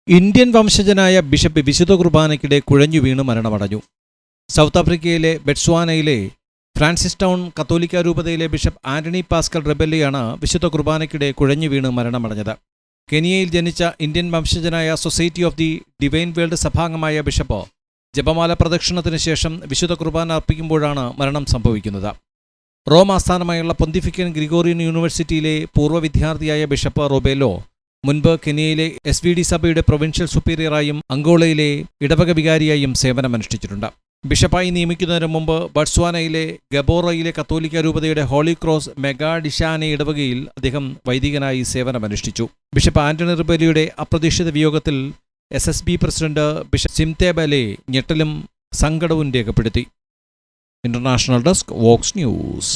Indian വംശജനായ bishop വിശുദ്ധ കുർബാനയ്ക്കിടെ കുഴഞ്ഞു വീണ് മരണമടഞ്ഞു. സൗത്ത് ആഫ്രിക്കയിലെ ബെറ്റ്സ്വാനയിലെ ഫ്രാൻസിസ് ടൗൺ കത്തോലിക്ക രൂപതയിലെ ബിഷപ്പ് ആന്റണി പാസ്കൽ റെബെല്ലിയാണ് വിശുദ്ധ കുർബാനയ്ക്കിടെ കുഴഞ്ഞു വീണ് മരണമടഞ്ഞത്. കെനിയയിൽ ജനിച്ച ഇന്ത്യൻ വംശജനായ Society of the Divine Word സഭാംഗമായ ബിഷപ്പ് ജപമാല പ്രദക്ഷിണത്തിന് ശേഷം വിശുദ്ധ കുർബാന അർപ്പിക്കുമ്പോഴാണ് മരണം സംഭവിക്കുന്നത്. റോം ആസ്ഥാനമായുള്ള പൊന്തിഫിക്കൻ ഗ്രിഗോറിയൻ യൂണിവേഴ്സിറ്റിയിലെ പൂർവ്വ വിദ്യാർത്ഥിയായ ബിഷപ്പ് റോബേലോ മുൻപ് കെനിയയിലെ SVD സഭയുടെ പ്രൊവിൻഷ്യൽ സുപ്പീരിയറായും അങ്കോളയിലെ ഇടവക വികാരിയായും സേവനമനുഷ്ഠിച്ചിട്ടുണ്ട്. ബിഷപ്പായി നിയമിക്കുന്നതിന് മുമ്പ് ബട്സ്വാനയിലെ ഗബോറയിലെ കത്തോലിക്ക രൂപതയുടെ ഹോളി ക്രോസ് മെഗാഡിഷാനെ ഇടവകയിൽ അദ്ദേഹം വൈദികനായി സേവനമനുഷ്ഠിച്ചു. ബിഷപ്പ് ആന്റണി റെബെല്ലിയുടെ അപ്രതീക്ഷിത വിയോഗത്തിൽ SSB പ്രസിഡന്റ് ബിഷപ്പ് സിംതേബലെ ഞെട്ടലും സങ്കടവും രേഖപ്പെടുത്തി. International desk, Vox news.